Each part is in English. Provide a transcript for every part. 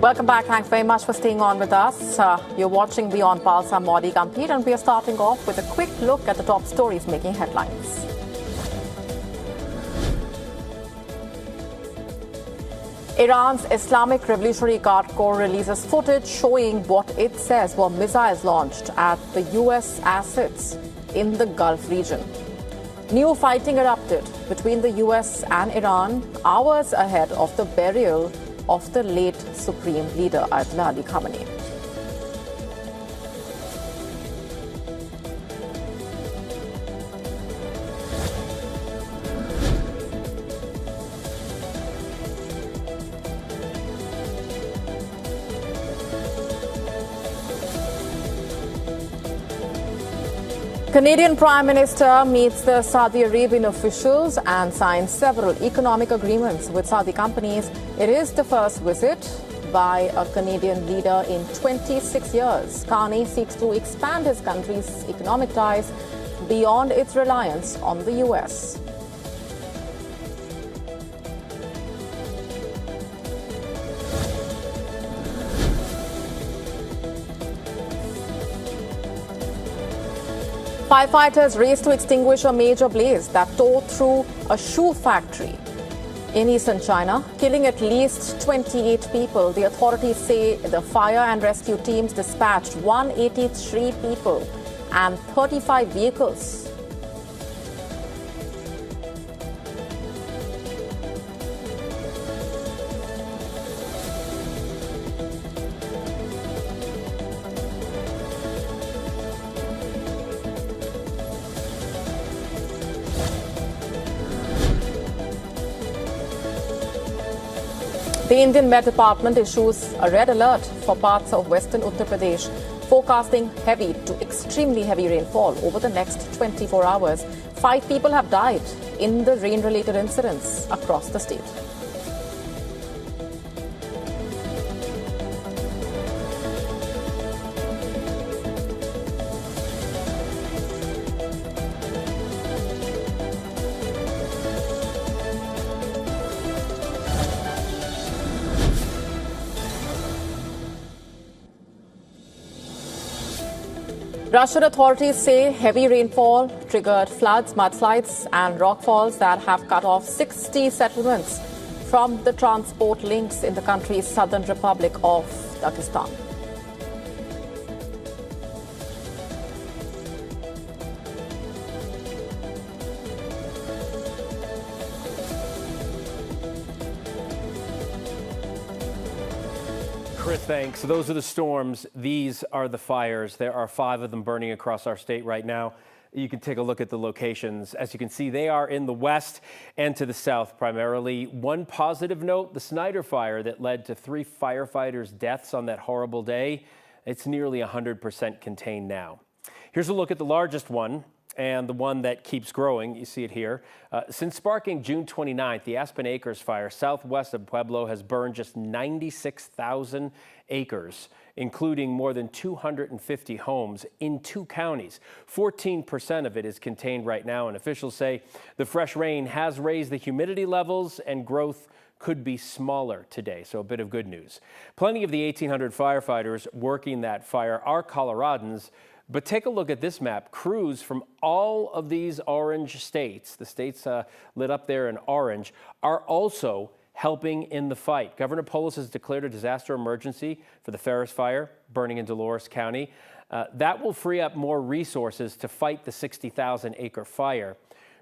Welcome back. Thanks very much for staying on with us. You're watching Beyond Pulse. I'm Modi Gambhir, and we are starting off with a quick look at the top stories making headlines. Iran's Islamic Revolutionary Guard Corps releases footage showing what it says were missiles launched at the U.S. assets in the Gulf region. New fighting erupted between the U.S. and Iran hours ahead of the burial of the late Supreme Leader Ayatollah Ali Khamenei. Canadian Prime Minister meets the Saudi Arabian officials and signs several economic agreements with Saudi companies. It is the first visit by a Canadian leader in 26 years. Carney seeks to expand his country's economic ties beyond its reliance on the U.S. Firefighters raced to extinguish a major blaze that tore through a shoe factory in eastern China, killing at least 28 people. The authorities say the fire and rescue teams dispatched 183 people and 35 vehicles. The Indian Met Department issues a red alert for parts of western Uttar Pradesh, forecasting heavy to extremely heavy rainfall over the next 24 hours. 5 people have died in the rain-related incidents across the state. Russian authorities say heavy rainfall triggered floods, mudslides and rockfalls that have cut off 60 settlements from the transport links in the country's southern republic of Dagestan. Chris, thanks. So those are the storms. These are the fires. There are 5 of them burning across our state right now. You can take a look at the locations. As you can see, they are in the west and to the south primarily. One positive note, the Snyder fire that led to 3 firefighters' deaths on that horrible day, it's nearly 100% contained now. Here's a look at the largest one and the one that keeps growing. You see it here. Since sparking June 29th, the Aspen Acres fire southwest of Pueblo has burned just 96,000 acres, including more than 250 homes in 2 counties. 14% of it is contained right now, and officials say the fresh rain has raised the humidity levels and growth could be smaller today, so a bit of good news. Plenty of the 1,800 firefighters working that fire are Coloradans. But take a look at this map. Crews from all of these orange states, the states lit up there in orange, are also helping in the fight. Governor Polis has declared a disaster emergency for the Ferris fire burning in Dolores County. That will free up more resources to fight the 60,000-acre fire.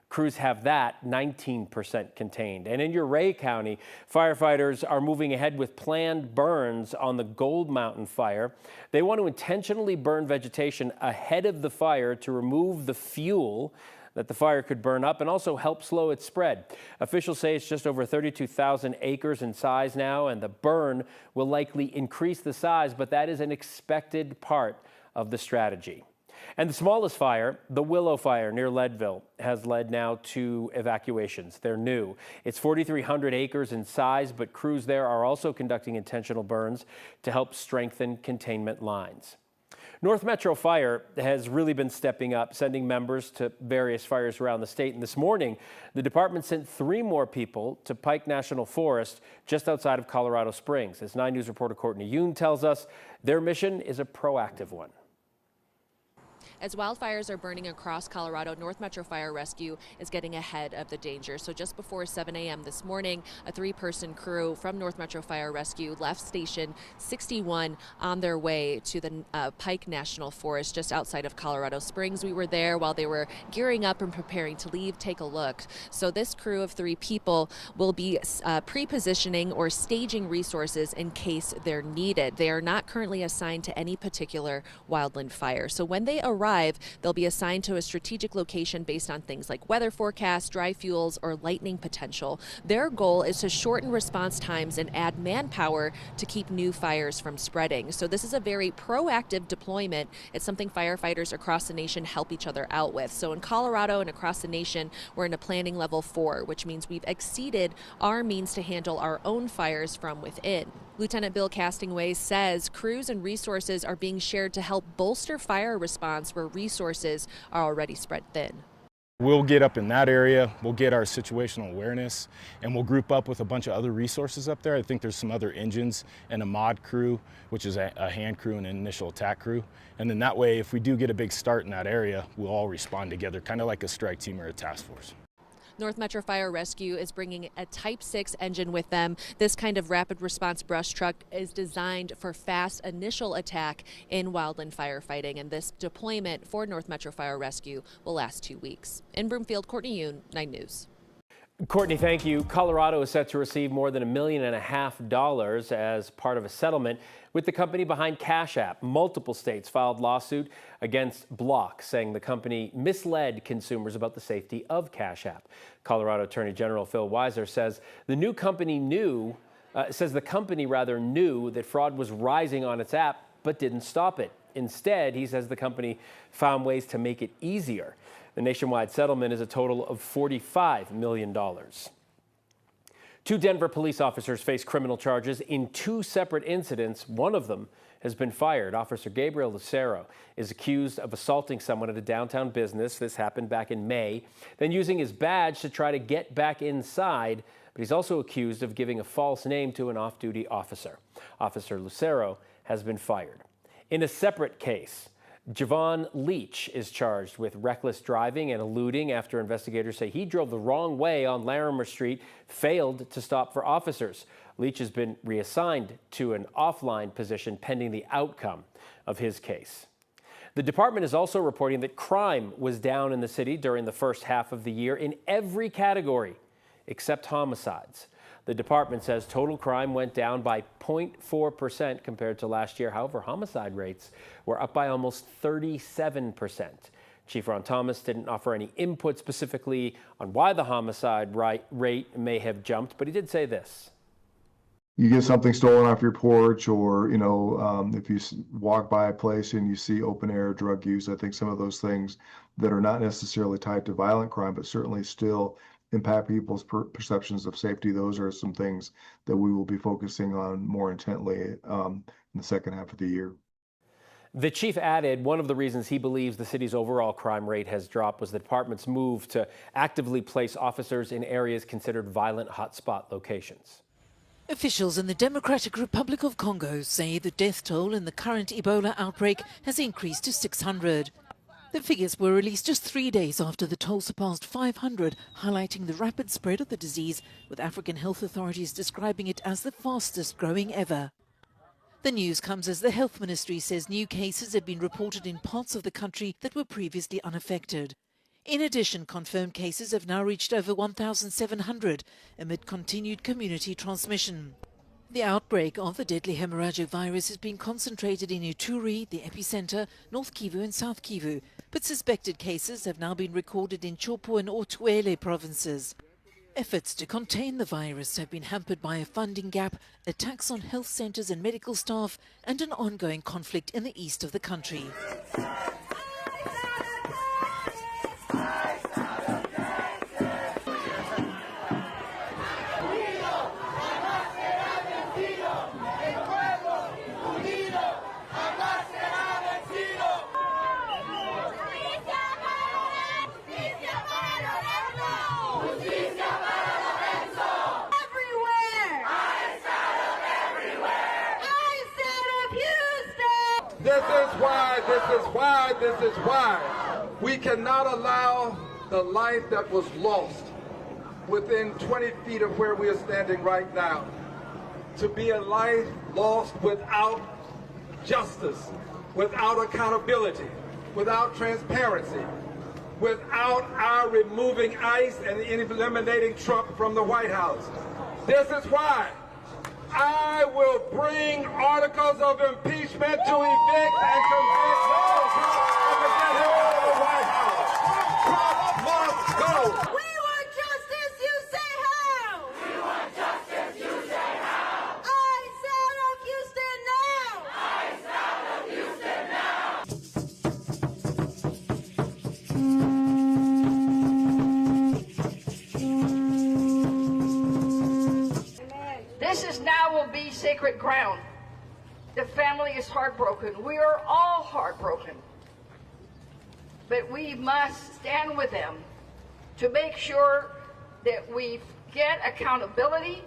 Crews have that 19% contained. And in Ouray County, firefighters are moving ahead with planned burns on the Gold Mountain fire. They want to intentionally burn vegetation ahead of the fire to remove the fuel that the fire could burn up and also help slow its spread. Officials say it's just over 32,000 acres in size now, and the burn will likely increase the size, but that is an expected part of the strategy. And the smallest fire, the Willow Fire near Leadville, has led now to evacuations. They're new. It's 4,300 acres in size, but crews there are also conducting intentional burns to help strengthen containment lines. North Metro Fire has really been stepping up, sending members to various fires around the state. And this morning, the department sent 3 more people to Pike National Forest just outside of Colorado Springs. As 9 News reporter Courtney Yoon tells us, their mission is a proactive one. As wildfires are burning across Colorado, North Metro Fire Rescue is getting ahead of the danger. So just before 7 a.m. this morning, a 3-person crew from North Metro Fire Rescue left Station 61 on their way to the Pike National Forest just outside of Colorado Springs. We were there while they were gearing up and preparing to leave. Take a look. So this crew of 3 people will be pre-positioning or staging resources in case they're needed. They are not currently assigned to any particular wildland fire. So when they arrive, they'll be assigned to a strategic location based on things like weather forecasts, dry fuels, or lightning potential. Their goal is to shorten response times and add manpower to keep new fires from spreading. So this is a very proactive deployment. It's something firefighters across the nation help each other out with. So in Colorado and across the nation, we're in a planning level 4, which means we've exceeded our means to handle our own fires from within. Lieutenant Bill Castingway says crews and resources are being shared to help bolster fire response where resources are already spread thin. We'll get up in that area, we'll get our situational awareness, and we'll group up with a bunch of other resources up there. I think there's some other engines and a mod crew, which is a hand crew and an initial attack crew. And then that way, if we do get a big start in that area, we'll all respond together, kind of like a strike team or a task force. North Metro Fire Rescue is bringing a Type 6 engine with them. This kind of rapid response brush truck is designed for fast initial attack in wildland firefighting, and this deployment for North Metro Fire Rescue will last 2 weeks. In Broomfield, Courtney Yoon, 9 News. Courtney, thank you. Colorado is set to receive more than $1.5 million as part of a settlement with the company behind Cash App. Multiple states filed lawsuit against Block, saying the company misled consumers about the safety of Cash App. Colorado Attorney General Phil Weiser says the company knew that fraud was rising on its app, but didn't stop it. Instead, he says the company found ways to make it easier. The nationwide settlement is a total of $45 million. 2 Denver police officers face criminal charges in 2 separate incidents. One of them has been fired. Officer Gabriel Lucero is accused of assaulting someone at a downtown business. This happened back in May, then using his badge to try to get back inside. But he's also accused of giving a false name to an off-duty officer. Officer Lucero has been fired. In a separate case, Javon Leach is charged with reckless driving and eluding after investigators say he drove the wrong way on Larimer Street, failed to stop for officers. Leach has been reassigned to an offline position pending the outcome of his case. The department is also reporting that crime was down in the city during the first half of the year in every category except homicides. The department says total crime went down by 0.4% compared to last year. However, homicide rates were up by almost 37%. Chief Ron Thomas didn't offer any input specifically on why the homicide rate may have jumped, but he did say this. You get something stolen off your porch, or, if you walk by a place and you see open air drug use, I think some of those things that are not necessarily tied to violent crime, but certainly still impact people's perceptions of safety. Those are some things that we will be focusing on more intently in the second half of the year. The chief added one of the reasons he believes the city's overall crime rate has dropped was the department's move to actively place officers in areas considered violent hotspot locations. Officials in the Democratic Republic of Congo say the death toll in the current Ebola outbreak has increased to 600. The figures were released just 3 days after the toll surpassed 500, highlighting the rapid spread of the disease, with African health authorities describing it as the fastest growing ever. The news comes as the health ministry says new cases have been reported in parts of the country that were previously unaffected. In addition, confirmed cases have now reached over 1,700 amid continued community transmission. The outbreak of the deadly hemorrhagic virus has been concentrated in Ituri, the epicenter, North Kivu and South Kivu, but suspected cases have now been recorded in Chopo and Otuele provinces. Efforts to contain the virus have been hampered by a funding gap, attacks on health centers and medical staff, and an ongoing conflict in the east of the country. This is why we cannot allow the life that was lost within 20 feet of where we are standing right now to be a life lost without justice, without accountability, without transparency, without our removing ICE and eliminating Trump from the White House. This is why I will bring articles of impeachment to evict and convict Donald Trump and get him out of the White House. Trump must go. We want justice, you say how? We want justice, you say how? I sound of Houston now. I sound of Houston now. This is now will be sacred ground. The family is heartbroken. We are all heartbroken. But we must stand with them to make sure that we get accountability,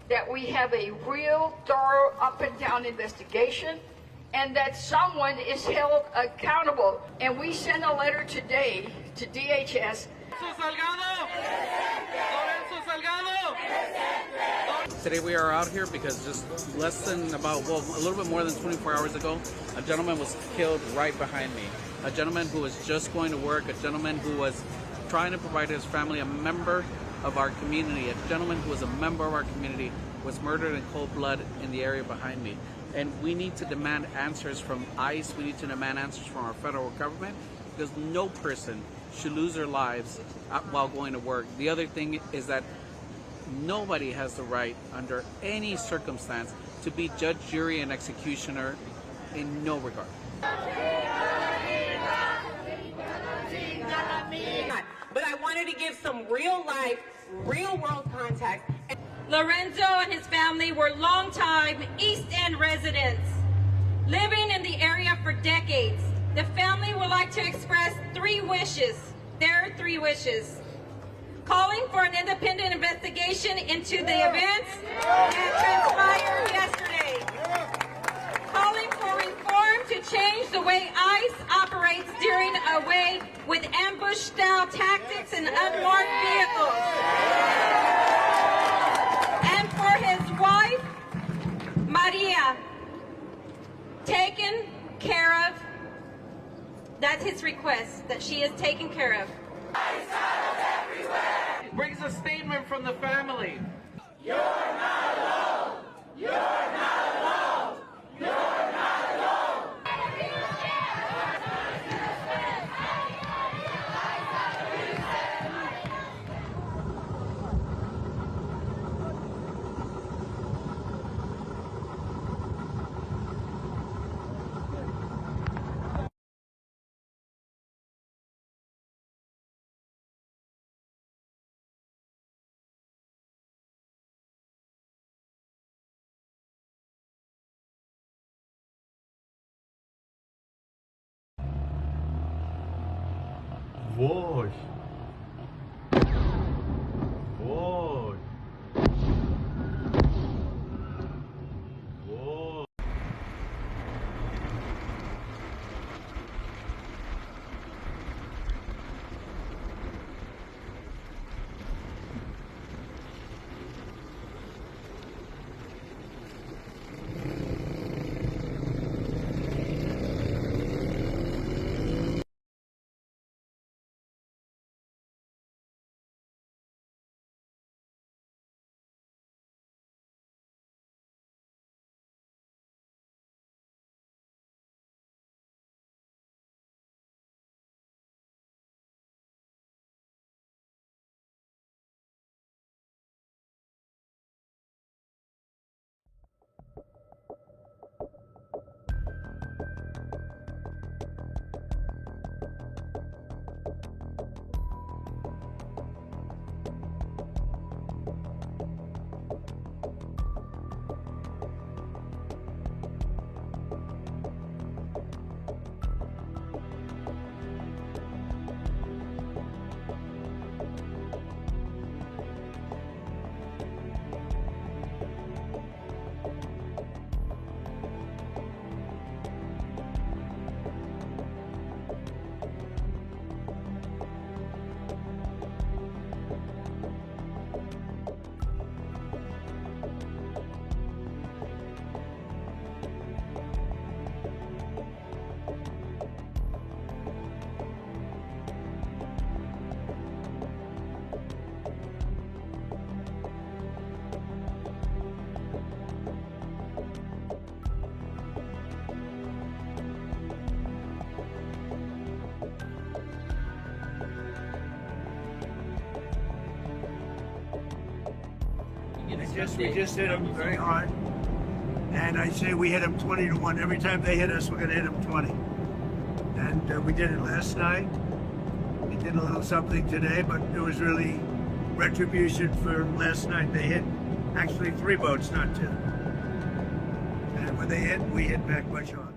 that we have a real, thorough, up and down investigation, and that someone is held accountable. And we send a letter today to DHS. Today we are out here because just a little bit more than 24 hours ago, a gentleman was killed right behind me. A gentleman who was just going to work, a gentleman who was trying to provide his family, a member of our community, a gentleman who was a member of our community was murdered in cold blood in the area behind me. And we need to demand answers from ICE, we need to demand answers from our federal government, because no person should lose their lives while going to work. The other thing is that nobody has the right, under any circumstance, to be judge, jury, and executioner in no regard. But I wanted to give some real life, real world context. Lorenzo and his family were longtime East End residents, living in the area for decades. The family would like to express their three wishes. Calling for an independent investigation into the events that transpired yesterday. Calling for reform to change the way ICE operates during a way with ambush-style tactics and unmarked vehicles. And for his wife, Maria, taken care of. That's his request, that she is taken care of. Brings a statement from the family. You're not alone. You're not alone. You're not alone. Voz. We just hit them very hard. And I say we hit them 20-1. Every time they hit us, we're going to hit them 20. And we did it last night. We did a little something today, but it was really retribution for last night. They hit actually 3 boats, not 2. And when they hit, we hit back much harder.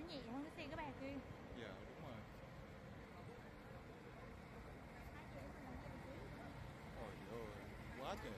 nhẹ hơn cái xe cái bàn kia. Dạ đúng rồi. Ôi ơi, quá trời.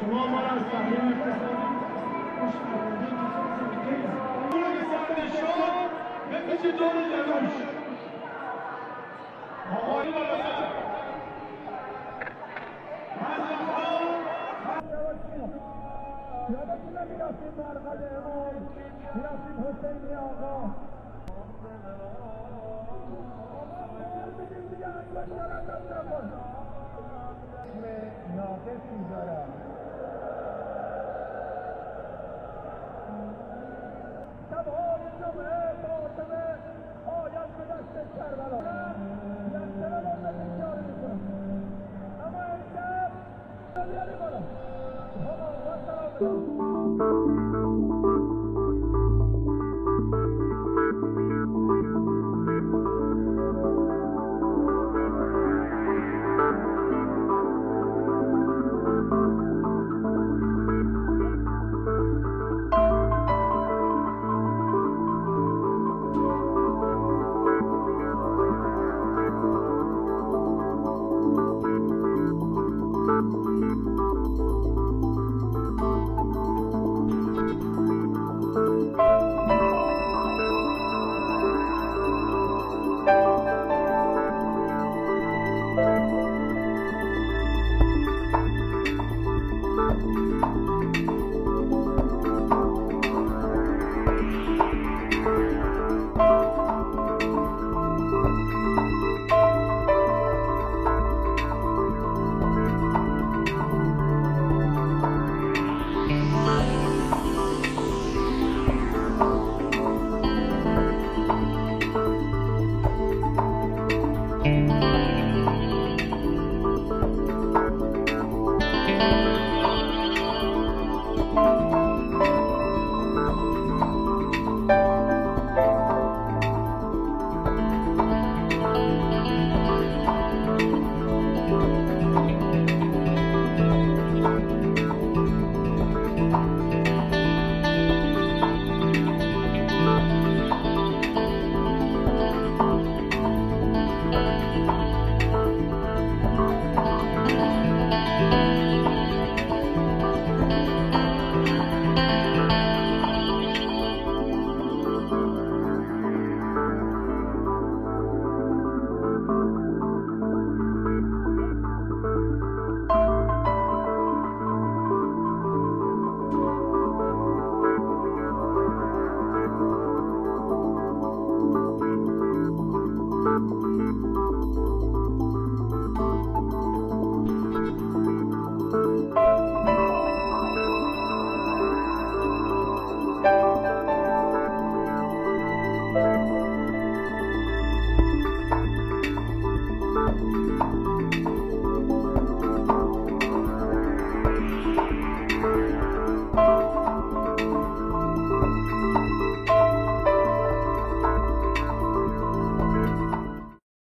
شما ما را از تحریم اقتصادی شما بکشی دور جلوش آقایی را بسید یادتون نمیرفتیم مرقد امام میرفتیم حسینی آقا ناقص میذارم شبهای جمعه فاطمه آید به دست کربلا لشکر را بسیار میکنم اما امشب بیاری بالا آقا سلام